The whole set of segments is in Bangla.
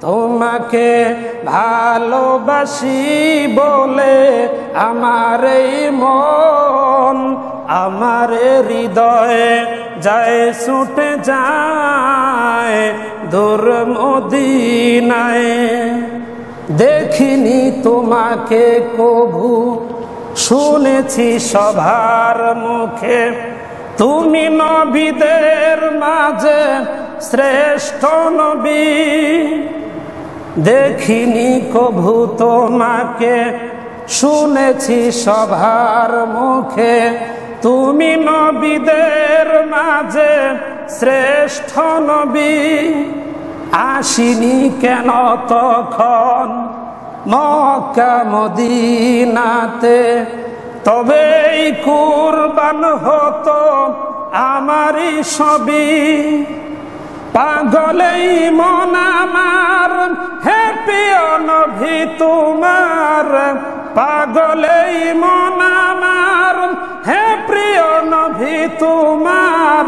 তোমাকে ভালোবাসি বলে আমার এই মন, আমার হৃদয়ে যায় ছুটে যায় দূর মদিনায়। দেখিনি তোমাকে কভু, শুনেছি সবার মুখে, তুমি নবীদের মাঝে শ্রেষ্ঠ নবী। দেখিনি কভু তোমাকে, শুনেছি সবার মুখে, তুমি নবীদের মাঝে শ্রেষ্ঠ নবী। আসিনি কেন তখন মক্কা মদিনাতে, তবেই কুরবান হতো আমারই সবই। পাগলেই মন আমার, হে প্রিয় নবী তোমার, পাগলেই মন আমার, হে প্রিয় নবী তোমার,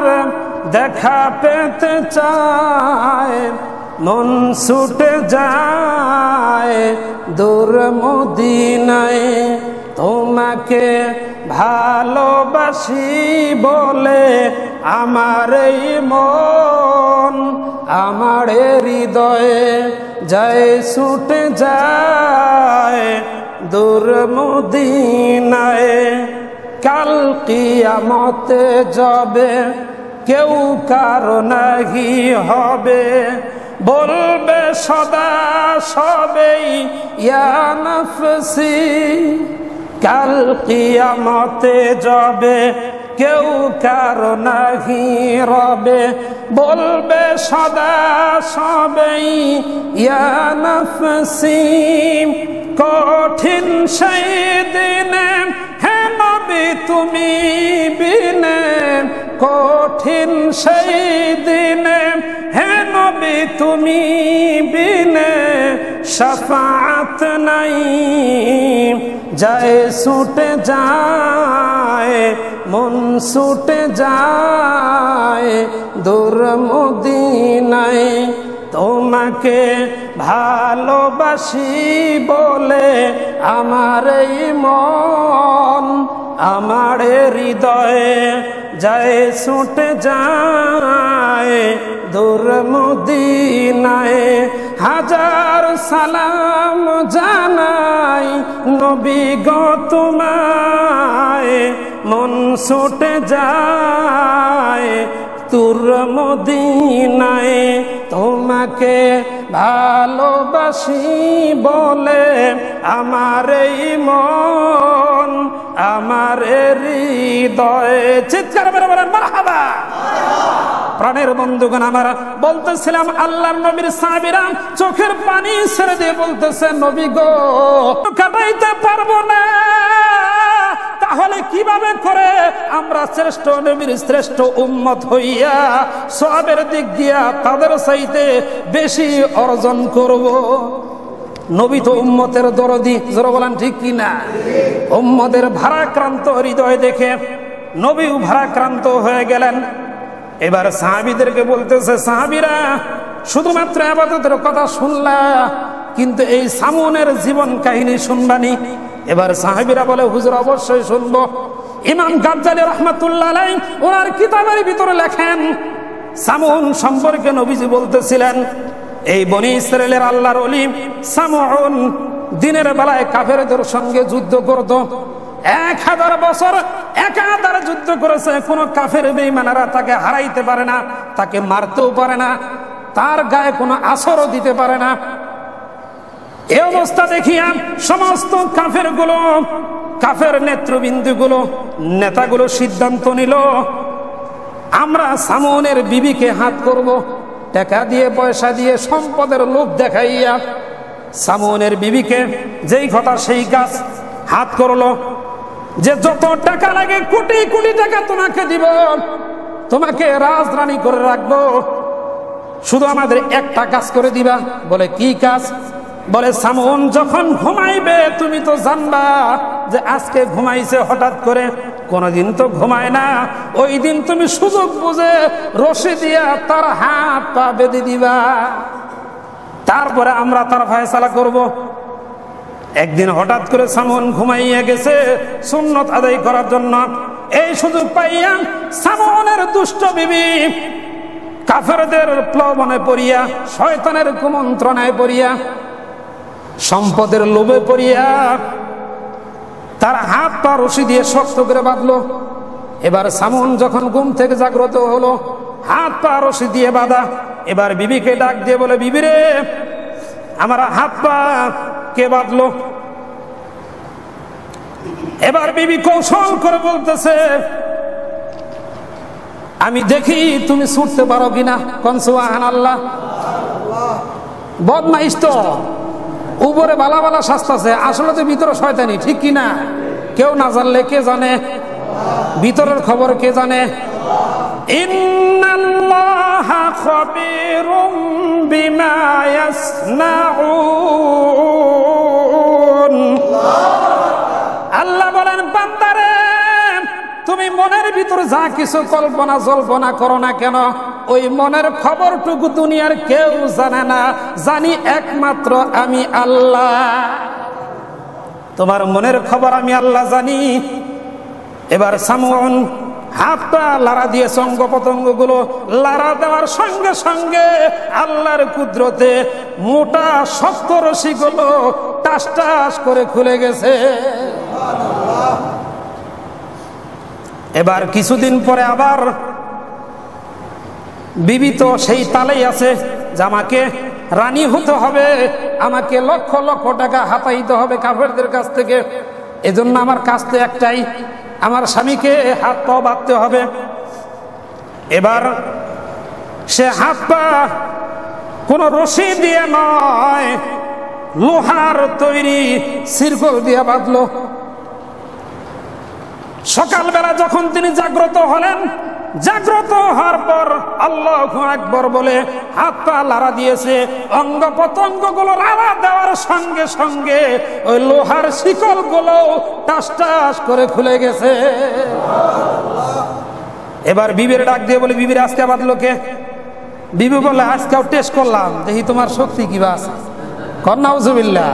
দেখা পেতে চায় মন ছুটে যায় দূর মদিনায়। তোমাকে ভালোবাসি বলে আমার এই মন, আমার হৃদয়ে যায় ছুটে যায় দূর মদিনায়। কাল কিয়ামতে যাবে কেউ কারো নাহি হবে, বলবে সদা সবেই ইয়া নফসি। কাল কিয়ামতে যাবে কেউ কারো নাহি রবে, বলবে সদা সবেই ইয়া নফসি। কঠিন সেই দিনে হে নবী তুমি বিনে, কঠিন সেই দিনে হে নবী তুমি বিনে, শাফাআত নাই যায় ছুটে যায় মন ছুটে যায় দূর মদিনায়। তোমাকে ভালোবাসি বলে আমার এই মন, আমার হৃদয়ে যায় ছুটে যায় দূর মদিনায়। হাজার সালাম জানাই নবী গো তোমায়, মন ছুটে যায় দূর মদিনায়। তোমাকে ভালোবাসি বলে আমার এই মন, আমার হৃদয়ে। চিৎকার করে বলেন মারহাবা। প্রাণের বন্ধুগণ আমার, বলতেছিলাম আল্লাহর নবীর সাহাবীরা চোখের পানি ছেড়ে দিয়ে বলতেছে নবী গো কাটাইতে পারবো না, তাহলে কিভাবে করে আমরা শ্রেষ্ঠ নবীর শ্রেষ্ঠ উম্মত হইয়া সওয়াবের দিক দিয়া তাদের চাইতে বেশি অর্জন করব। নবী তো উম্মতের দরদি, জোরে বলেন ঠিক কিনা? উম্মতের ভারাক্রান্ত হৃদয় দেখে নবীও ভারাক্রান্ত হয়ে গেলেন। এবার সাহাবীদেরকে বলতেছে, সাহাবীরা শুধুমাত্র ইবাদতের কথা শুনলা, কিন্তু এই সামুনের জীবন কাহিনী শুনবানি। এবার সাহাবীরা বলে হুজুর অবশ্যই শুনবো। ইমাম গাজ্জালী রাহমাতুল্লাহ আলাইহি ওনার কিতাবের ভিতরে লেখেন, সামুন সম্পর্কে নবীজি বলতেছিলেন, এই বনি ইসরাইলের আল্লাহর ওলি সামউন দিনের বেলায় কাফেরদের সঙ্গে যুদ্ধ করত। 1000 বছর একাধারে যুদ্ধ করেছে, কোন কাফের বেঈমানেরা তাকে হারাইতে পারে না, তাকে মারতেও পারে না, তার গায়ে কোনো আসরও দিতে পারে না। এই অবস্থা দেখিয়া সমস্ত কাফের নেতৃবৃন্দগুলো, নেতাগুলো সিদ্ধান্ত নিল, আমরা সামুনের বিবিকে হাত করব, টাকা দিয়ে পয়সা দিয়ে সম্পদের লোভ দেখাইয়া সামুনের বিবিকে যেই কথা সেই কাজ, হাত করলো যে যত টাকা লাগে কোটি কোটি টাকা তোমাকে দিব, তোমাকে রাজরানী করে রাখবো, শুধু আমাদের একটা কাজ করে দিবা। বলে কি কাজ? বলে সামুন যখন ঘুমাইবে তুমি তো জানবা যে আজকে ঘুমাইছে হঠাৎ করে, কোনদিন তো ঘুমায় না, ওই দিন তুমি সুযোগ বুঝে রশি দিয়া তার হাত পা বেঁধে দিবা। তারপরে আমরা তার ফয়সালা করব। একদিন হঠাৎ করে সামুন ঘুমাইয়া গেছে সুন্নত আদায় করার জন্য। এই সুযোগ পাইয়া সামুনের দুষ্ট বিবি কাফেরদের প্লবনে পড়িয়া, শয়তানের কুমন্ত্রণায় পড়িয়া, সম্পদের লোভে পড়িয়া তার হাত পা রশি দিয়ে শক্ত করে বাঁধলো। এবার সামুন যখন ঘুম থেকে জাগ্রত হলো, হাত পা রশি দিয়ে বাঁধা। এবার বিবিকে ডাক দিয়ে বলে, বিবি রে, আমার হাত পা কে বাঁধলো? এবার বিবি কৌশল করে বলতেছে, আমি দেখি তুমি ছুটতে পারো কিনা। কোন সুবহানাল্লাহ। বদমাইশ তো, উপরে বালা বালা শাস্তাছে, আসলে তো ভিতরে শয়তানি, ঠিক কিনা? কেউ না জানলে কে জানে? ভিতরের খবর কে জানে? ইন্নাল্লাহা খাবীরুম বিমা ইয়াসনাউন। আল্লাহ বলেন, বান্দারে, তুমি মনের ভিতরে যা কিছু কল্পনা জল্পনা করো না কেন, ওই মনের খবরটুকু দুনিয়ার কেউ জানে না, জানি একমাত্র আমি আল্লাহ। তোমার মনের খবর আমি আল্লাহ জানি। এবার সামুন হাত পা লাড়া দিয়ে অঙ্গ প্রত্যঙ্গ গুলো লাড়া দেওয়ার সঙ্গে সঙ্গে আল্লাহর কুদরতে মোটা শক্ত রশি গুলো টাস টাস করে খুলে গেছে। এবার কিছুদিন পরে আবার বিবি তো সেই তালেই আছে যে আমাকে রানী হতে হবে, আমাকে লক্ষ লক্ষ টাকা হাতাইতে হবে কাফেরদের কাছ থেকে। এজন্য আমার কাজ তো একটাই, আমার স্বামীকে হাত পা বাঁধতে হবে। এবার সে হাত পা কোনো রশি দিয়ে নয়, লোহার তৈরি শিরকল দিয়ে বাঁধলো। সকালবেলা যখন তিনি জাগ্রত হলেন, জাগ্রত হওয়ার পর আল্লাহু আকবার বলে হাত পা লাড়া দিয়েছে। অঙ্গ প্রত্যঙ্গ গুলো লাড়া দেওয়ার সঙ্গে সঙ্গে ওই লোহার শিকল গুলো টাস টাস করে খুলে গেছে। এবার বিবির ডাক দিয়ে বলে, বিবির আজকে বাঁধলো কে? বিবি বলে, আজকেও টেস্ট করলাম, দেখি তোমার শক্তি কি বাস। নাউজুবিল্লাহ।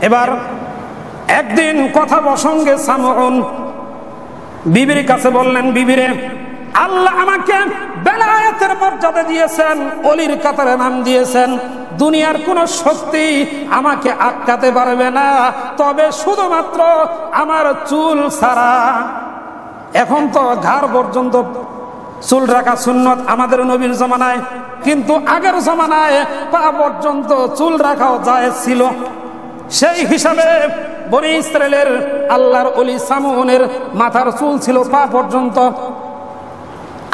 এবার একদিন কথা প্রসঙ্গে সামউন বিবির কাছে বললেন, বিবিরে, আল্লাহ আমাকে বেলায়েতের মর্যাদা দিয়েছেন, ওলির কাতারে নাম দিয়েছেন, দুনিয়ার কোন শক্তি আমাকে আটকাতে পারবে না, তবে শুধুমাত্র আমার চুল ছাড়া। এখন তো ঘাড় পর্যন্ত চুল রাখা সুন্নত আমাদের নবীর জমানায়, কিন্তু আগের জমানায় পা পর্যন্ত চুল রাখাও জায়েজ ছিল। সেই হিসাবে বনি ইসরায়েলের আল্লাহর ওলি সামউনের মাথার চুল ছিল পা পর্যন্ত।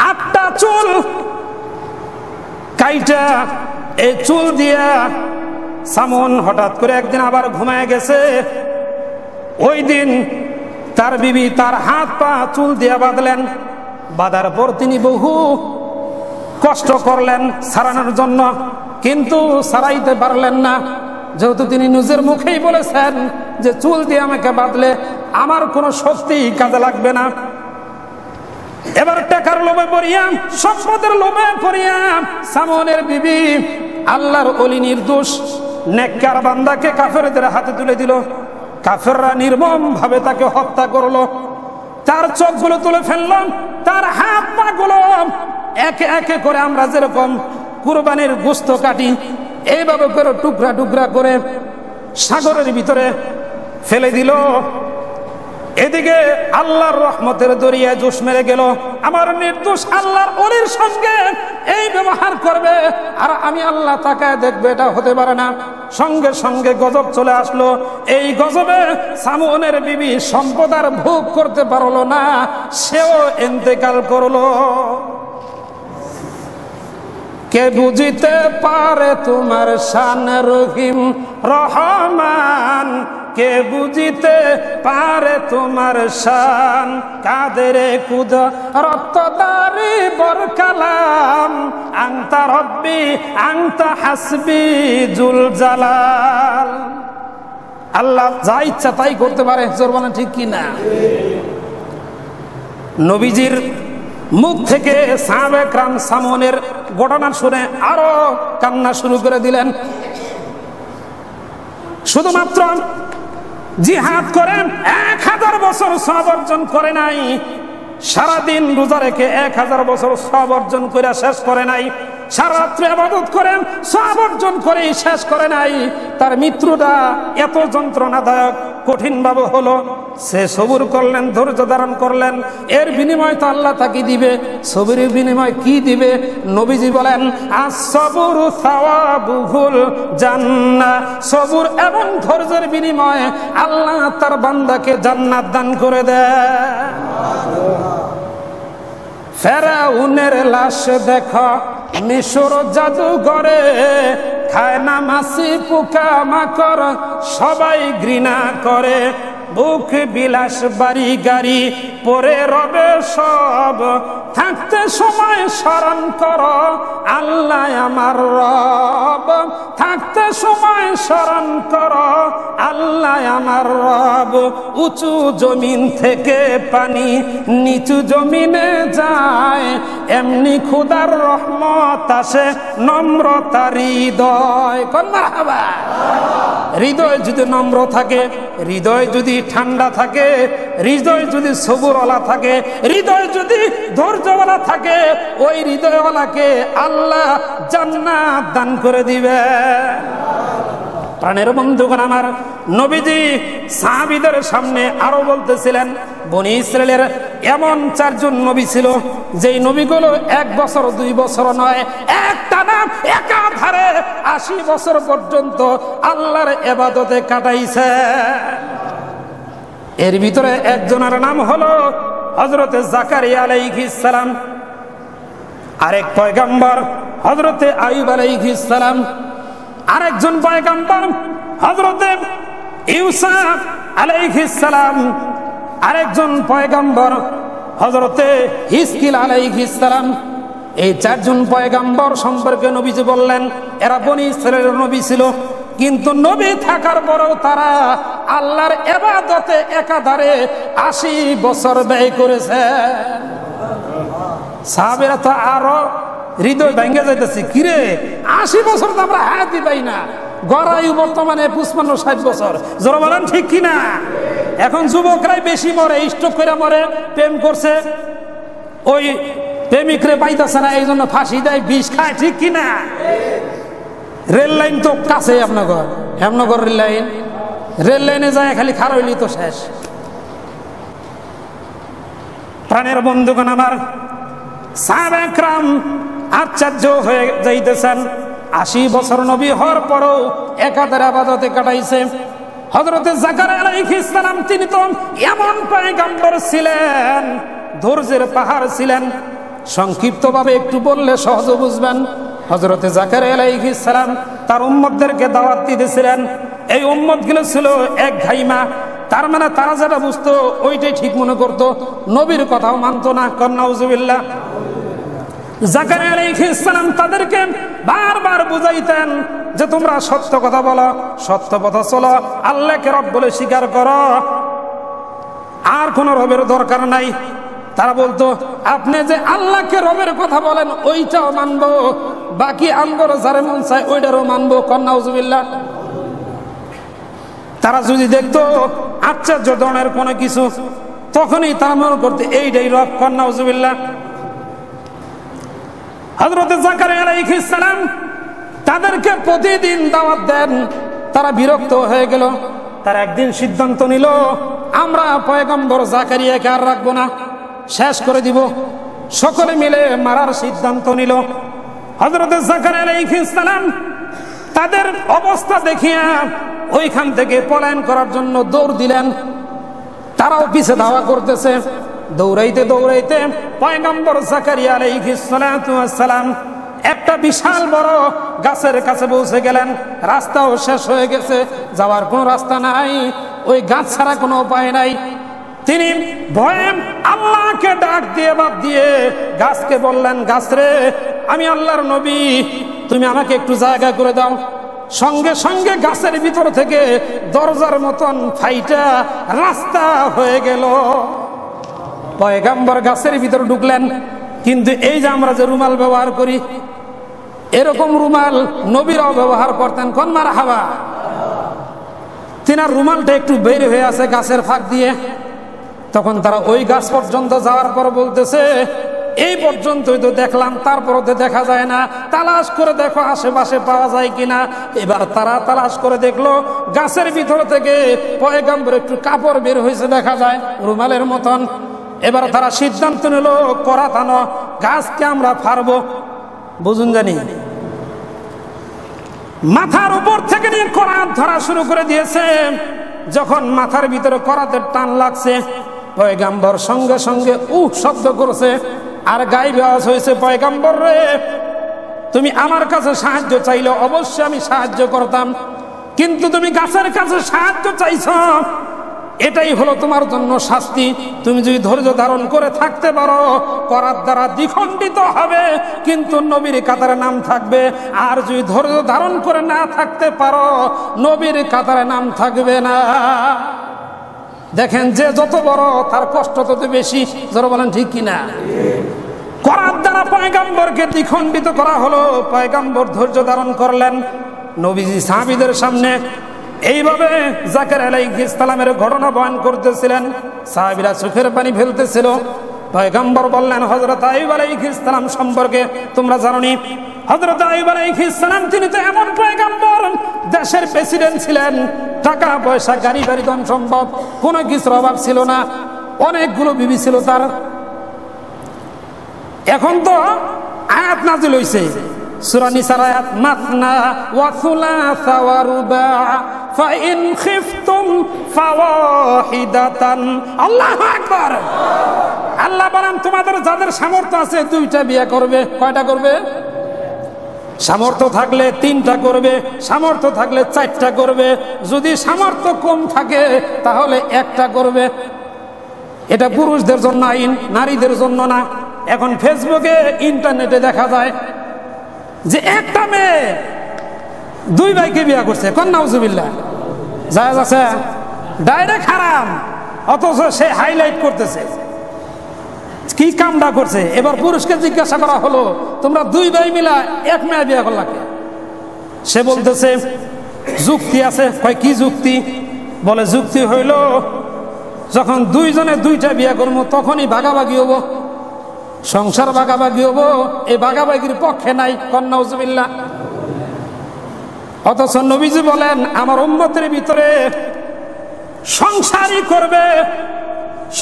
8টা চুল কাইটা এই চুল দিয়া সামউন হঠাৎ করে একদিন আবার ঘুমায় গেছে। ওই দিন তার বিবি তার হাত পা চুল দিয়া বাঁধলেন। বাঁধার পর তিনি বহু কষ্ট করলেন ছাড়ানোর জন্য, কিন্তু ছাড়াইতে পারলেন না, যেহেতু তিনি নিজের মুখেই বলেছেন যে চুল দিয়ে আমাকে বাঁধলে আমার কোনো শক্তি কাজে লাগবে না। এবার টাকার লোভে পড়িয়া, সম্পদের লোভে পড়িয়া সামউনের বিবি আল্লাহর ওলি নির্দোষ নেককার বান্দাকে কাফেরদের হাতে তুলে দিল। কাফেররা নির্মম ভাবে তাকে হত্যা করলো। তার চোখগুলো তুলে ফেললাম, তার হাত পা গুলো একে একে করে আমরা যেরকম কুরবানির গোশত কাটি, এইভাবে করে টুকরা টুকরা করে সাগরের ভিতরে ফেলে দিল। এদিকে আল্লাহর রহমতের দরিয়ায় জোশ মেরে গেল। আমার নির্দোষ আল্লাহর ওলির সঙ্গে এই ব্যবহার করবে আর আমি আল্লাহ তাকায় দেখবে, এটা হতে পারে না। সঙ্গে সঙ্গে গজব চলে আসলো। এই গজবে সামউনের বিবি সম্পদ আর ভোগ করতে পারলো না, সেও ইন্তেকাল করলো। কে বুঝিতে পারে তোমার শান রহিম রহমান, কে বুঝিতে পারে তোমার শান, কাদের কুদরতদারি বরকালাম, আনতা রব্বি আনতা হাসবি জুল জালাল। আল্লাহ যা ইচ্ছা তাই করতে পারে, জোর বলেন ঠিক কিনা? নবীজির মুখ থেকে সাহাবে کرام সামনের ঘটনা শুনে আরো কান্না শুরু করে দিলেন। শুধুমাত্র জিহাদ করেন 1000 বছর সওয়াব অর্জন করে নাই, সারাদিন রোজা রেখে 1000 বছর সওয়াব অর্জন করে শেষ করে নাই, সারা রাত্র ইবাদত করেন সওয়াব অর্জন করে শেষ করে নাই। তার মৃত্যুটা এত যন্ত্রণাদায়ক কঠিন ভাবে হলো, সে সবুর করলেন, ধৈর্য ধারণ করলেন। এর বিনিময় তো আল্লাহ তাকে দিবে। সবুরের বিনিময় কি দিবে? নবীজি বলেন আস-সাবরু সাওয়াবুহুল জান্নাহ, সবুর এবং ধৈর্যের বিনিময়ে আল্লাহ তার বান্দাকে জান্নাত দান করে দেয়। ফেরাউনের লাশ দেখো মিশর জাদুঘরে, খায় না মাছি পোকা মাকড় সবাই ঘৃণা করে, বুক বিলাস বাড়ি গাড়ি পরে রবে সব, থাকতে সময় স্মরণ করো আল্লাহ আমার রব, থাকতে সময় স্মরণ করো আল্লাহ আমার রব। উঁচু জমিন থেকে পানি নিচু জমিনে যায়, এমনি খোদার রহমত আসে নম্রতার হৃদয়। মারহাবা। হৃদয় যদি নম্র থাকে, হৃদয় যদি ঠান্ডা থাকে, হৃদয় যদি সবুরওয়ালা থাকে, হৃদয় যদি ধৈর্যওয়ালা থাকে, ওই হৃদয়ওয়ালাকে আল্লাহ জান্নাত দান করে দিবে। প্রাণের বন্ধুগণ আমার, নবীজি সাহাবীদের সামনে আরো বলতেছিলেন, বনি ইসরায়েলের এমন 4 জন নবী ছিল যেই নবীগুলো 1 বছর 2 বছর নয়, একটানা একাধারে 80 বছর পর্যন্ত আল্লাহর ইবাদতে কাটাইছে। এর ভিতরে একজনের নাম হলো হযরতে জাকারিয়া আলাইহিস সালাম, আরেক পয়গম্বর হযরতে আইয়ুব আলাইহিস সালাম, আরেকজন পয়গম্বর হযরতে ঈসা আলাইহিস সালাম, আরেকজন পয়গম্বর হযরতে হিজকিল আলাইহিস সালাম। এই 4 জন পয়গম্বর সম্পর্কে নবীজি বললেন এরা বনি ইসরায়েলের নবী ছিল, কিন্তু নবী থাকার পরেও তারা আল্লাহর ইবাদতে একাধারে 80 বছর ব্যয় করেছে। সাহাবীরা তো আরো হৃদয় ভেঙে যাইতেছে, কিরে 80 বছর তো আমরা হায়াতই পাই না, গড়ায়ু বর্তমানে 55-60 বছর। জোরে বলেন ঠিক কিনা? এখন যুবকরাই বেশি মরে, স্ট্রোক করে মরে, প্রেম করছে, ওই প্রেমিকরে পাইতেছে না, এই জন্য ফাঁসি দেয়, বিষ খায়, ঠিক কিনা? রেল লাইন তো কাছে, আপনার হেমনগর রেল লাইন, রেল লাইনে যায় খালি খারইলি তো শেষ। প্রাণের বন্ধুগণ আমার, সাহাবা একরাম আশ্চর্য হয়ে যাইতেছেন, 80 বছর নবী হওয়ার পরও একাধারে ইবাদতে কাটাইছে। হযরতে জাকারিয়া আলাইহিস সালাম তিনি তো এমন পয়গম্বর ছিলেন, ধৈর্যের পাহাড় ছিলেন। সংক্ষিপ্তভাবে একটু বললে সহজে বুঝবেন। হযরতে জাকারিয়া আলাইহিস সালাম তার উম্মতদেরকে দাওয়াত দিতেছিলেন। এই উম্মতগুলো ছিল এক ঘাইমা, তার মানে তারা যেটা বুঝতো ওইটাই ঠিক মনে করতো, নবীর কথাও মানতো না। নাউজুবিল্লাহ। জাকারিয়া আলাইহিস সালাম তাদেরকে বারবার বুঝাইতেন যে তোমরা সত্য কথা বলো, সত্য পথে চলো, আল্লাহকে রব বলে স্বীকার করো, আর কোন রবের দরকার নাই। তারা বলতো আপনি যে আল্লাহকে রবের কথা বলেন ওইটাও মানবো, বাকি আঙ্গর যারে মন চায় ওইটারও মানবো। নাউজুবিল্লাহ। তারা যদি দেখতো আশ্চর্য ধরনের কোনো কিছু, তখনই তারা মনে করতে এইটাই রব। নাউজুবিল্লাহ। হযরত জাকারিয়া আলাইহিস সালাম তাদেরকে প্রতিদিন দাওয়াত দেন, তারা বিরক্ত হয়ে গেল। তারা একদিন সিদ্ধান্ত নিল, আমরা পয়গম্বর জাকারিয়াকে আর রাখবো না, শেষ করে দিব। সকলে মিলে মারার সিদ্ধান্ত নিল। হযরত জাকারিয়া আলাইহিস সালাম তাদের অবস্থা দেখিয়া ওইখান থেকে পলায়ন করার জন্য দৌড় দিলেন। তারাও পিছে ধাওয়া করতেছে। দৌড়াইতে দৌড়াইতে পয়গম্বর জাকারিয়া আলাইহিস সালাতু ওয়াস সালাম একটা বিশাল বড় গাছের কাছে পৌঁছে গেলেন। রাস্তাও শেষ হয়ে গেছে, যাওয়ার কোনো রাস্তা নাই, ওই গাছ ছাড়া কোনো উপায় নাই। তিনি ভয়ে আল্লাহকে ডাক দিয়ে বাদ দিয়ে গাছকে বললেন, গাছ রে, আমি আল্লাহর নবী, তুমি আমাকে একটু জায়গা করে দাও। সঙ্গে সঙ্গে গাছের ভিতর থেকে দরজার মতন ফাইটা রাস্তা হয়ে গেল। পয়গম্বর গাছের ভিতর ঢুকলেন। কিন্তু এই যে আমরা যে রুমাল ব্যবহার করি, এরকম রুমাল নবীরাও ব্যবহার করতেন। কোন মারহাবা। তিনার রুমালটা একটু বের হয়ে আছে গাছের ফাঁক দিয়ে, তখন তারা ওই গাছ পর্যন্ত যাওয়ার পর বলতেছে, এই পর্যন্তই তো দেখলাম, তারপরে তো দেখা যায় না, তালাশ করে দেখো আশেপাশে পাওয়া যায় কিনা। এবার তারা তালাশ করে দেখলো গাছের ভিতর থেকে পয়গাম্বর একটু কাপড় বের হয়েছে দেখা যায় রুমালের মতন। এবার তারা সিদ্ধান্ত নিল, করাত আনো, গাছকে আমরা ফাড়বো। বুঝুন জানি, মাথার উপর থেকে নিয়ে করাত ধরা শুরু করে দিয়েছে। যখন মাথার ভিতরে করাতের টান লাগছে, পয়গাম্বর সঙ্গে সঙ্গে শব্দ করছে, আর গায়ে আওয়াজ হয়েছে, পয়গাম্বর রে, তুমি আমার কাছে সাহায্য চাইলে অবশ্যই আমি সাহায্য করতাম, কিন্তু তুমি গাছের কাছে সাহায্য চাইছ, এটাই হলো তোমার জন্য শাস্তি। তুমি যদি ধৈর্য ধারণ করে থাকতে পারো, করাত দ্বারা দ্বিখণ্ডিত হবে, কিন্তু নবীর কাতারে নাম থাকবে। আর যদি ধৈর্য ধারণ করে না থাকতে পারো, নবীর কাতারে নাম থাকবে না। দেখেন, যে যত বড় তার কষ্ট তত বেশি। যারা বলেন ঠিক কিনা? করাত দ্বারা পয়গাম্বরকে দ্বিখণ্ডিত করা হলো। পয়গাম্বর ধৈর্য ধারণ করলেন। নবীজি সাহাবীদের সামনে এইভাবে জাকারিয়া আলাইহিস সালামের ঘটনা বয়ান করতেছিলেন, সাহাবীরা চোখের পানি ফেলতেছিল। পয়গম্বর বললেন, হযরত আইয়ুব আলাইহিস সালাম সম্পর্কে তোমরা জানোনি? হযরত আইয়ুব আলাইহিস সালাম তিনি তো এমন পয়গম্বর, দেশের প্রেসিডেন্ট ছিলেন, টাকা পয়সা গাড়ি বাড়ি ধন সম্পদ কোনো কিছুর অভাব ছিল না, অনেকগুলো বিবি ছিল তার। এখন তো আয়াত নাযিল হইছে, সূরা নিসার আয়াত, মাসনা ওয়া সুলাসা ওয়া রুবা ফাইন খিফতুম ফাওয়াহিদাতান। আল্লাহু আকবার। আল্লাহ বলেন, তোমাদের যাদের সামর্থ্য আছে দুইটা বিয়ে করবে। কয়টা করবে? সামর্থ্য থাকলে তিনটা করবে, সামর্থ্য থাকলে চারটা করবে, যদি সামর্থ্য কম থাকে তাহলে একটা করবে। এটা পুরুষদের জন্য আইন, নারীদের জন্য না। এখন ফেসবুকে ইন্টারনেটে দেখা যায় যে একটা মেয়ে দুই ভাইকে বিয়ে করছে। কোন নাউজুবিল্লাহ, জায়েজ আছে? ডাইরেক্ট হারাম, অথচ সে হাইলাইট করতেছে কি কামটা করছে। এবার পুরুষকে জিজ্ঞাসা করা হলো, তোমরা দুই ভাই মিলা এক মেয়ে বিয়ে করলা কে? সে বলতেছে যুক্তি আছে। কয় কি যুক্তি? বলে যুক্তি হইল, যখন দুইজনে দুইটা বিয়ে করবো তখনই ভাগাভাগি হবো, সংসার ভাগাভাগি হবো, এই ভাগাভাগির পক্ষে নাই। কন্যা নাউজুবিল্লাহ। অথচ নবীজি বলেন, আমার উম্মতের ভিতরে সংসারই করবে,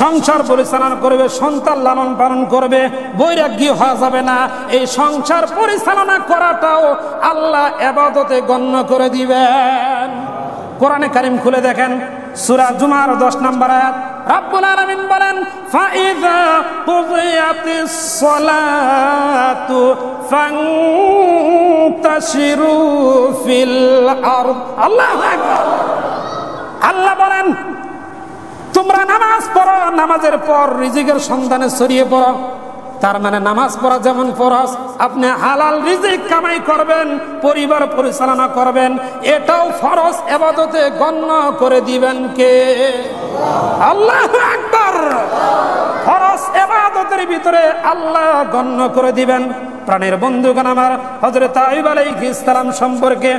সংসার পরিচালনা করবে, সন্তান লালন পালন করবে, বৈরাগ্য হওয়া যাবে না। এই সংসার পরিচালনা করাটাও আল্লাহ ইবাদতে গণ্য করে দিবেন। কোরআনে কারীম খুলে দেখেন, সূরা জুমার 10 নম্বর আয়াত, রব্বুল আলামিন বলেন, ফাইযা কুযিয়াতিস সালাতু ফান্তাশিরু ফিল আরদ। আল্লাহু আকবার। আল্লাহ বলেন, তোমরা নামাজ পড়ো, নামাজের পর রিজিকের সন্ধানে ছড়িয়ে পড়ো। তার মানে নামাজ পড়া যেমন ফরজ, আপনি হালাল রিজিক কামাই করবেন, পরিবার পরিচালনা করবেন, এটাও ফরজ ইবাদতে গণ্য করে দিবেন কে? আল্লাহু আকবার। ফরজ ইবাদতের ভিতরে আল্লাহ গণ্য করে দিবেন। প্রাণের বন্ধুগণ আমার, হযরত আইয়ুব আলাইহিস সালাম সম্পর্কে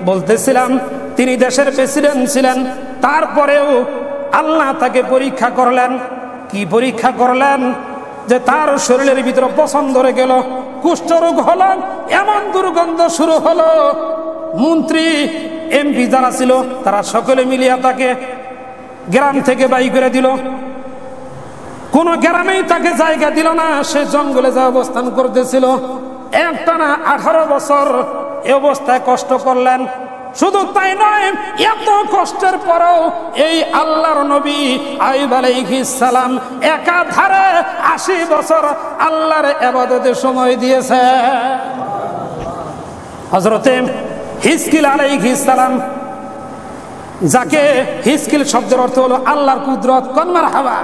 বলতেছিলাম, তিনি দেশের প্রেসিডেন্ট ছিলেন, তারপরেও আল্লাহ তাকে পরীক্ষা করলেন। কি পরীক্ষা করলেন? যে তার শরীরের ভিতরে পছন্দ ধরে গেল, কুষ্ঠরোগ হলো, এমন দুর্গন্ধ শুরু হলো, মন্ত্রী এমপি যারা ছিল তারা সকলে মিলিয়া তাকে গ্রাম থেকে বাই করে দিল। কোন গ্রামেই তাকে জায়গা দিল না, সে জঙ্গলে যা অবস্থান করতেছিল। একটানা 18 বছর এই অবস্থায় কষ্ট করলেন। শুধু তাই নয়, এত কষ্টের পরেও এই আল্লাহর নবী আইয়ুব আলাইহিস সালাম একাধারে 80 বছর আল্লাহর ইবাদতে সময় দিয়েছে। হযরতে হিজকিল আলাইহিস সালাম, যাকে হিজকিল শব্দের অর্থ হলো আল্লাহর কুদরত। কোন মারহাবা।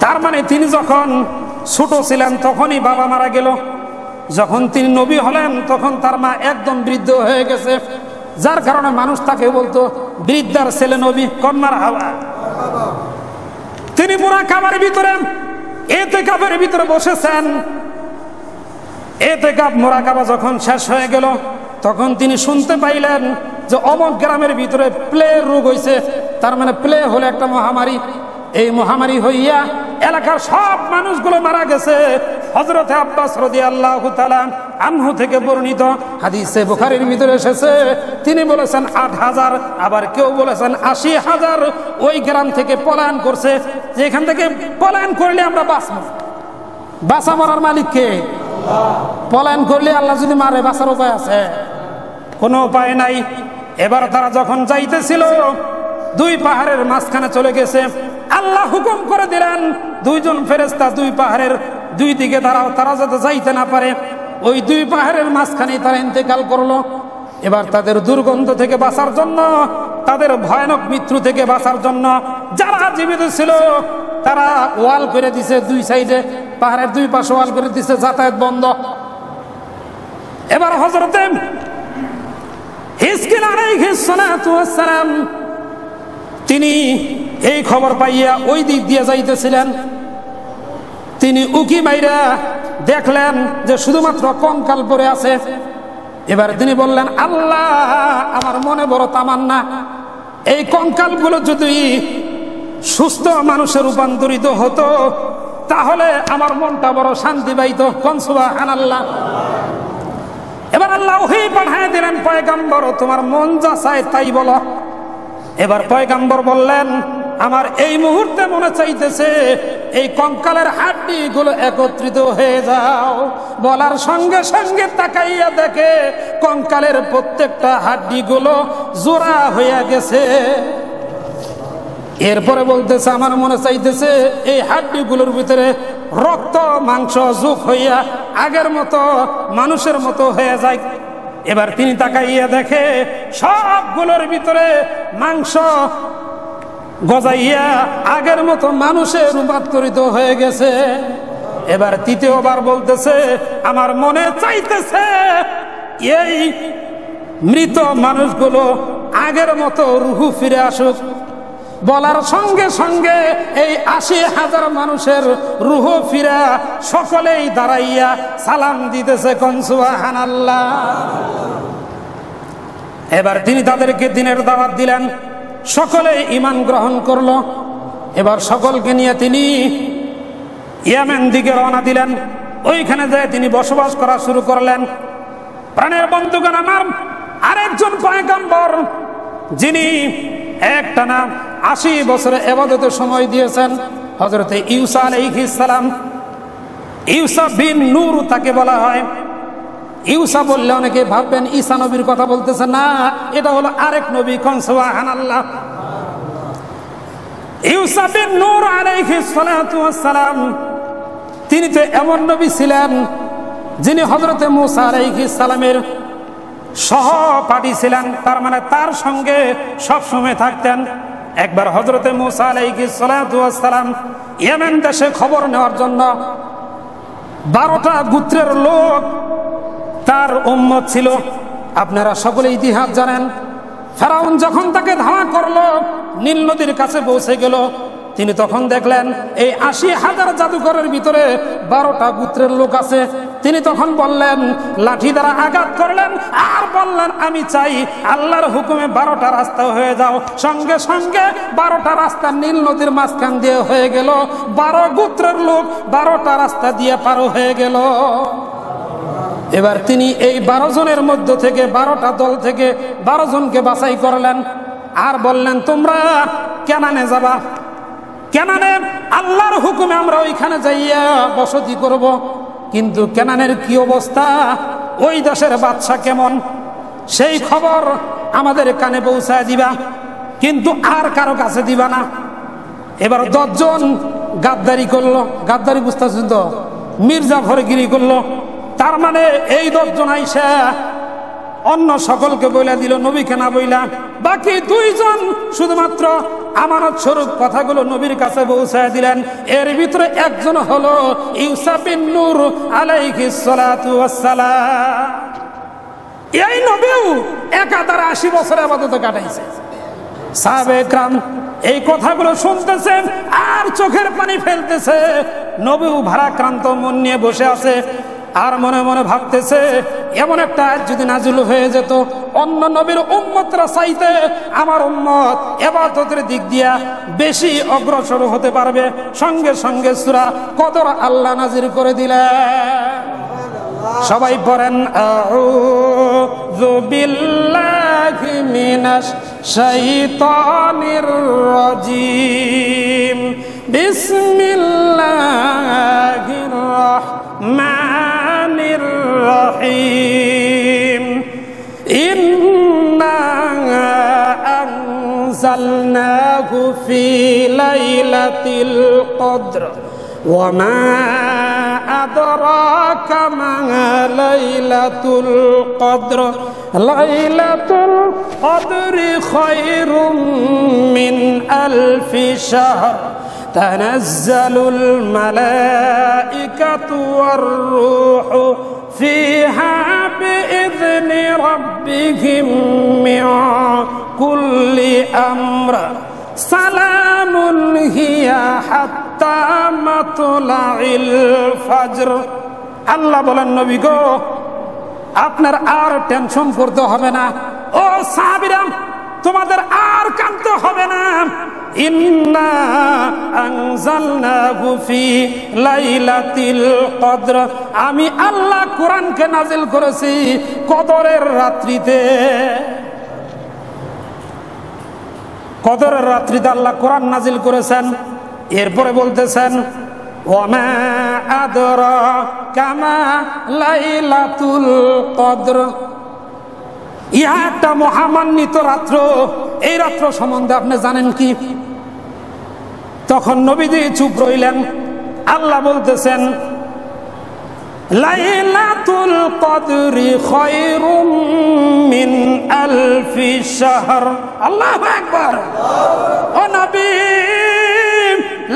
তার মানে তিনি যখন ছোট ছিলেন তখনই বাবা মারা গেল। যখন তিনি নবী হলেন তখন তার মা একদম বৃদ্ধ হয়ে গেছে, যার কারণে মানুষ তাকে বলতো বৃদ্ধার ছেলে নবী। কোন মারহাবা। তিনি পুরা কাবার ভিতরে, ইতিকাফের ভিতরে বসেছেন। এতেকাফ মুরাকাবা যখন শেষ হয়ে গেল, তখন তিনি শুনতে পাইলেন যে অমুক গ্রামের ভিতরে প্লে রোগ হয়েছে। তার মানে প্লে হলো একটা মহামারী। এই মহামারী হইয়া এলাকার সব মানুষগুলো মারা গেছে। হযরতে আব্বাস রাদিয়াল্লাহু তাআলা আনহু থেকে বর্ণিত হাদিসে বুখারীর ভিতরে এসেছে, তিনি বলেছেন ৮,০০০, আবার কেউ বলেছেন ৮০,০০০ ওই গ্রাম থেকে পলায়ন করছে, যে এখান থেকে পলায়ন করলে আমরা বাঁচবো। বাঁচা মরার মালিক কে? পলায়ন করলে আল্লাহ যদি মারে, বাঁচার উপায় আছে? কোনো উপায় নাই। এবার তারা যখন যাইতেছিল, দুই পাহাড়ের মাঝখানে চলে গেছে। আল্লাহ হুকুম করে দিলেন, দুইজন ফেরেশতা দুই পাহাড়ের দুই দিকে দাঁড়াও, তারা যাতে যাইতে না পারে। ওই দুই পাহাড়ের মাঝখানে তারা ইন্তেকাল করলো। এবার তাদের দুর্গন্ধ থেকে বাঁচার জন্য, তাদের ভয়ানক মৃত্যু থেকে বাঁচার জন্য যারা জীবিত ছিল তারা ওয়াল করে দিছে, দুই সাইডে পাহাড়ের দুই পাশে ওয়াল করে দিছে, যাতায়াত বন্ধ। এবার হযরতে হিজকিল আলাইহিস সালাতু ওয়াস সালাম তিনি এই খবর পাইয়া ওই দিক দিয়ে যাইতেছিলেন। তিনি উকি মাইরা দেখলেন যে শুধুমাত্র কঙ্কাল পড়ে আছে। এবার তিনি বললেন, আল্লাহ, আমার মনে বড় তামান্না, এই কঙ্কালগুলো যদি সুস্থ মানুষে রূপান্তরিত হতো তাহলে আমার মনটা বড় শান্তি পাইত। কোন সুবহানাল্লাহ। এবার আল্লাহ ওহী পাঠিয়ে দিলেন, পয়গম্বর, তোমার মন যা চায় তাই বলো। এবার পয়গম্বর বললেন, আমার এই মুহূর্তে মনে চাইতেছে এই কঙ্কালের হাড্ডি গুলো একত্রিত হয়ে যাও। বলার সঙ্গে সঙ্গে তাকাইয়া দেখে কঙ্কালের প্রত্যেকটা হাড্ডি গুলো জোড়া হয়ে গেছে। এরপরে বলতেছে, আমার মনে চাইতেছে এই হাড্ডি গুলোর ভিতরে রক্ত মাংস যোগ হইয়া আগের মতো মানুষের মতো হয়ে যায়। এবার তিনি তাকাইয়া দেখে সবগুলোর ভিতরে মাংস গজাইয়া আগের মতো মানুষে রূপান্তরিত হয়ে গেছে। এবার তৃতীয়বার বলতেছে, আমার মনে চাইতেছে এই মৃত মানুষগুলো আগের মতো রুহু ফিরে আসুক। বলার সঙ্গে সঙ্গে এই ৮০,০০০ মানুষের রুহু ফিরা সকলেই দাঁড়াইয়া সালাম দিতেছে। কোন সুবহানাল্লাহ। এবার তিনি তাদেরকে দিনের দাওয়াত দিলেন, সকলে ঈমান গ্রহণ করলো। এবার সকলকে নিয়ে তিনি ইয়েমেন দিকে রওনা দিলেন। ওইখানে যেয়ে তিনি বসবাস করা শুরু করলেন। প্রাণের বন্ধুগণ আমার, আরেকজন পয়গম্বর যিনি একটানা ৮০ বছরের ইবাদতে সময় দিয়েছেন, হযরতে ঈসা আলাইহিস সালাম। ঈসা বিন নূর তাকে বলা হয়। ঈসা বললে অনেকে ভাববেন ঈসা নবীর কথা বলতেছে, না, এটা হলো আরেক নবী। কোন সুবহানাল্লাহ। ঈসা বিন নূর আলাইহিস সালাতু ওয়াস সালাম তিনি তো এমন নবী ছিলেন যিনি হযরতে মূসা আলাইহিস সালামের সহপাঠী ছিলেন, তার মানে তার সঙ্গে সব সময় থাকতেন। একবার হযরতে মূসা আলাইহিস সালাতু ওয়াস সালাম ইয়েমেন দেশে খবর নেওয়ার জন্য 12টা গোত্রের লোক তার উম্মত ছিল। আপনারা সকলে ইতিহাস জানেন। ফেরাউন যখন তাকে ধাওয়া করলো, নীল নদীর কাছে পৌঁছে গেল, তিনি তখন দেখলেন এই ৮০,০০০ জাদুকরের ভিতরে 12টা গোত্রের লোক আছে। তিনি তখন বললেন, লাঠি দ্বারা আঘাত করলেন আর বললেন, আমি চাই আল্লাহর হুকুমে 12টা রাস্তা হয়ে যাও। সঙ্গে সঙ্গে 12টা রাস্তা নীল নদীর মাঝখান দিয়ে হয়ে গেল। 12 গোত্রের লোক 12টা রাস্তা দিয়ে পার হয়ে গেল। এবার তিনি এই 12 জনের মধ্য থেকে 12টা দল থেকে 12 জনকে বাছাই করলেন আর বললেন, তোমরা কেনানে যাবা। কেনানে আল্লাহর হুকুমে আমরা ওইখানে যাইয়া বসতি করব। কিন্তু কেনানের কি অবস্থা, ওই দেশের বাদশা কেমন, সেই খবর আমাদের কানে পৌঁছায় দিবা, কিন্তু আর কারো কাছে দিবা না। এবার 10 জন গাদ্দারি করলো। গাদ্দারি বুঝতেছেন তো, মির্জাফরগিরি করলো। তার মানে এই 10 জন আইসা অন্য সকলকে বইলা দিল, নবীকে না বইলা। বাকি 2 জন শুধুমাত্র আমানত স্বরূপ কথাগুলো নবীর কাছে পৌঁছায় দিলেন। এর ভিতরে একজন হলো ঈসা বিন নূর আলাইহিস সালাতু ওয়াস সালাম। এই নবীও একাধারে 80 বছর ইবাদতে কাটাইছে। সাহাবায়ে কেরাম এই কথাগুলো শুনতেছেন আর চোখের পানি ফেলতেছে। নবীও ভারাক্রান্ত মন নিয়ে বসে আছে। আর মনে মনে ভাবতেছে এমন একটা আয়াত যদি নাযিল হয়ে যেত, অন্য নবীর উম্মতরা চাইতে আমার উম্মত ইবাদতের দিক দিয়া বেশি অগ্রসর হতে পারবে। সঙ্গে সঙ্গে সূরা কদর আল্লাহ নাযিল করে দিলেন। সবাই পড়েন আউযু বিল্লাহি মিনাশ শাইতানির রাজিম, বিসমিল্লাহির রাহমানির রহিম, ইন্না আনজালনাহু ফি লাইলাতিল কদর ওয়া মা আদরাকা মা লাইলাতুল কদর, লাইলাতুল কদরি খায়রুম মিন আলফি শাহর, তানাজ্জালুল মালাইকাতু ওয়ার রূহু ফিহা বিইذনি রাব্বিহিম মিন কুল্লি আমর, সালামুন হিয়া হাত্তা মাতলাইল ফজর। আল্লাহ বলেন, নবী গো, আপনার আর টেনশন করতে হবে না। ও সাহাবীরা, তোমাদের আর কাঁদতে হবে না। ইন্না আনজালনাহু ফি লাইলাতিল কদর, আমি আল্লাহ কোরআনকে নাজিল করেছি কদরের রাত্রিতে। কদরের রাত্রিতে আল্লাহ কোরআন নাজিল করেছেন। এরপরে বলতেছেন ওয়া মা আদরাকা মা লাইলাতুল কদর, ইহা একটা মহামান্বিত রাত্র, এই রাত্র সম্বন্ধে আপনি জানেন কি? তখন নবীজি চুপ রইলেন। আল্লাহ বলতেছেন লাইলাতুল কদরি খায়রুম মিন আলফি শাহর। আল্লাহু আকবার। ও নবী,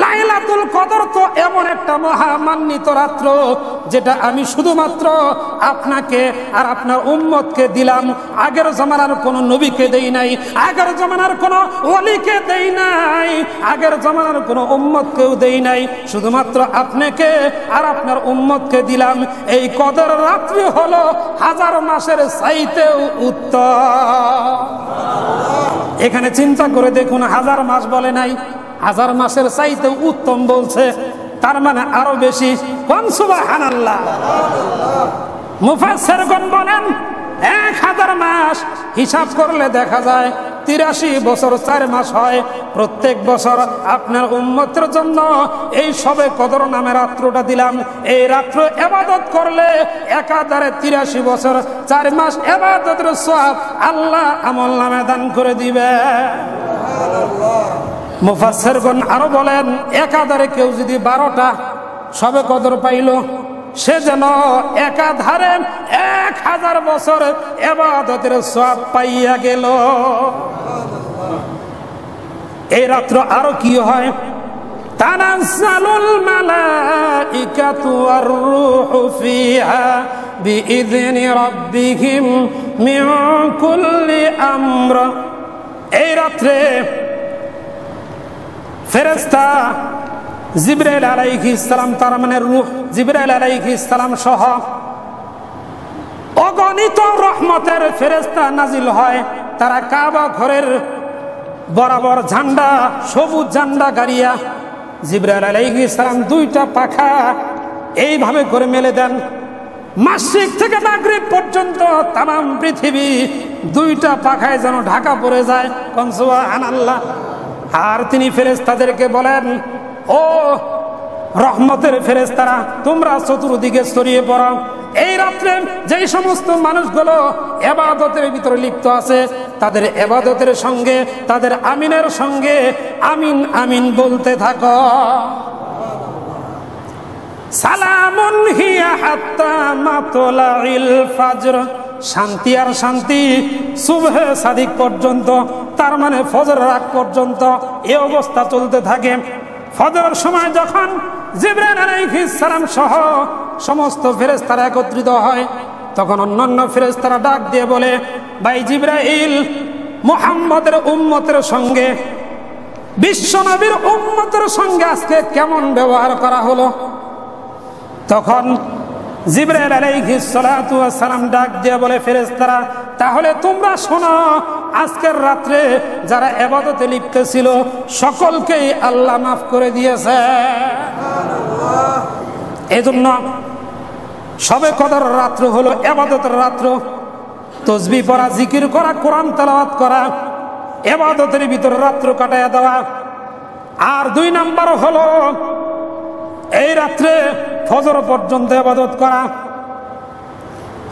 লাইলাতুল কদর তো এমন একটা মহামান্বিত রাত্র যেটা আমি শুধুমাত্র আপনাকে আর আপনার উম্মতকে দিলাম। আগের জমানার কোন নবীকে দেই নাই, আগের জমানার কোন ওলিকে দেই নাই, আগের জমানার কোন উম্মতকেও দেই নাই, শুধুমাত্র আপনাকে আর আপনার উম্মতকে দিলাম। এই কদর রাত্রি হলো 1000 মাসের চাইতেও উত্তম। এখানে চিন্তা করে দেখুন, 1000 মাস বলে নাই, 1000 মাসের চাইতে উত্তম বলছে, তার মানে আরো বেশি। কোন সুবহানাল্লাহ। মুফাসসিরগণ বলেন 1000 মাস হিসাব করলে দেখা যায় 83 বছর 4 মাস হয়। প্রত্যেক বছর আপনার উম্মতের জন্য এই সবে কদর নামে রাত্রটা দিলাম। এই রাত্র ইবাদত করলে একাধারে 83 বছর 4 মাস ইবাদতের সওয়াব আল্লাহ আমলনামে দান করে দিবে। মুফাসসিরগণ আরো বলেন, একাধারে কেউ যদি 12টা সবে কদর পাইল, সে যেন একাধারে 1000 বছর ইবাদতের সওয়াব পাইয়া গেল। এই রাত্র আরো কি হয়? তানাজ্জালুল মালাইকাতু ওয়ার রূহু ফিহা বিইذনি রাব্বিহিম মিন কুল্লি আমর। এই রাত্রে ফেরেশতা জিবরাইল আলাইহিস সালাম, তার মানে রূহ জিবরাইল আলাইহিস সালাম সহ অগণিত রহমতের ফেরেশতা নাজিল হয়। তারা কাবা ঘরের বরাবর ঝান্ডা, সবুজ ঝান্ডা গাড়িয়া জিবরাইল আলাইহিস সালাম 2টা পাখা এইভাবে করে মেলে দেন। মাশরিক থেকে মাগরিব পর্যন্ত তাম পৃথিবী 2টা পাখায় যেন ঢাকা পড়ে যায়। কোন সুবহানাল্লাহ। আর তিনি ফেরেশতাদেরকে বলেন, ও রহমতের ফেরেশতারা, তোমরা চতুর্দিকে ছড়িয়ে পড়ো। এই রাত্রে যেই সমস্ত মানুষগুলো ইবাদতের ভিতরে লিপ্ত আছে, তাদের ইবাদতের সঙ্গে, তাদের আমিনের সঙ্গে আমিন আমিন বলতে থাকো। সালামুন হিয়া হাত্তা মাতলাইল ফজর, শান্তি আর শান্তি সুবহে সাদিক পর্যন্ত, তার মানে ফজরের আগ পর্যন্ত এই অবস্থা চলতে থাকে। ফজরের সময় যখন জিবরাইল আলাইহিস সালাম সহ সমস্ত ফেরেশতারা একত্রিত হয়, তখন অন্যান্য ফেরেশতারা ডাক দিয়ে বলে, ভাই জিবরাইল, মুহাম্মদের উম্মতের সঙ্গে, বিশ্ব নবীর উম্মতের সঙ্গে আজকে কেমন ব্যবহার করা হলো? তখন জিবরাইল আলাইহিস সালাতু ওয়াস সালাম ডাক দিয়ে বলে, ফেরেশতারা তাহলে তোমরা শোনো, আজকের রাত্রে যারা ইবাদতে লিপ্ত ছিল সকলকেই আল্লাহ মাফ করে দিয়েছে। সুবহানাল্লাহ। এজন্য শবে কদর রাত্র হলো ইবাদতের রাত্র। তাসবিহ পড়া, জিকির করা, কোরআন তেলাওয়াত করা, ইবাদতের ভিতর রাত্র কাটায়া দেওয়া। আর 2 নাম্বার হলো এই রাত্রে ফজর পর্যন্ত ইবাদত করা।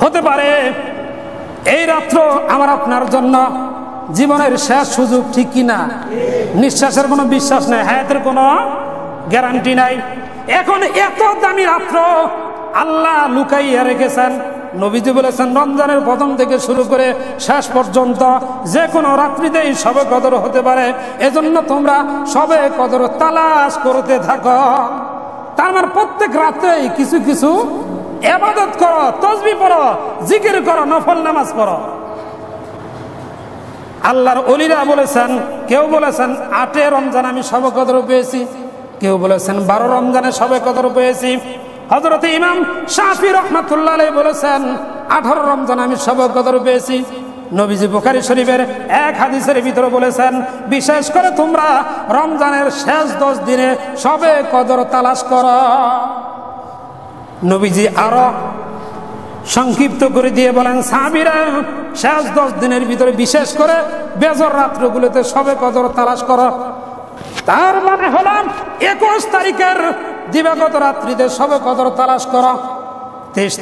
হতে পারে এই রাত্র আমার আপনার জন্য জীবনের শেষ সুযোগ, ঠিক কিনা? নিঃশ্বাসের কোনো বিশ্বাস নাই, হায়াতের কোনো গ্যারান্টি নাই। এখন এত দামি রাত্র আল্লাহ লুকাইয়া রেখেছেন। নবীজি বলেছেন রমজানের প্রথম থেকে শুরু করে শেষ পর্যন্ত যে কোনো রাত্রিতেই শবে কদর হতে পারে। এজন্য তোমরা শবে কদর তালাশ করতে থাকো। তার মানে প্রত্যেক রাতেই কিছু কিছু ইবাদত করো, তাসবিহ পড়ো, জিকির করো, নফল নামাজ পড়ো। আল্লাহর ওলিরা বলেছেন, কেউ বলেছেন 8 রমজান আমি শবে কদর পেয়েছি, কেউ বলেছেন 12 রমজানে শবে কদর পেয়েছি। হযরত ইমাম শাফি রাহমাতুল্লাহ আলাইহি বলেছেন 18 রমজান আমি শবে কদর পেয়েছি। নবীজি বুখারী শরীফের এক হাদিসের ভিতরে বলেছেন, বিশেষ করে তোমরা রমজানের শেষ 10 দিনে শবে কদর তালাশ করো। নবীজি আরো সংক্ষিপ্ত করে দিয়ে বলেন, সাহাবীরা শেষ 10 দিনের ভিতরে বিশেষ করে বেজর রাত্রগুলোতে শবে কদর তালাশ করো। তার মানে হলো 21 তারিখের দিবাগত রাত্রিতে শবে কদর তালাশ করো। 23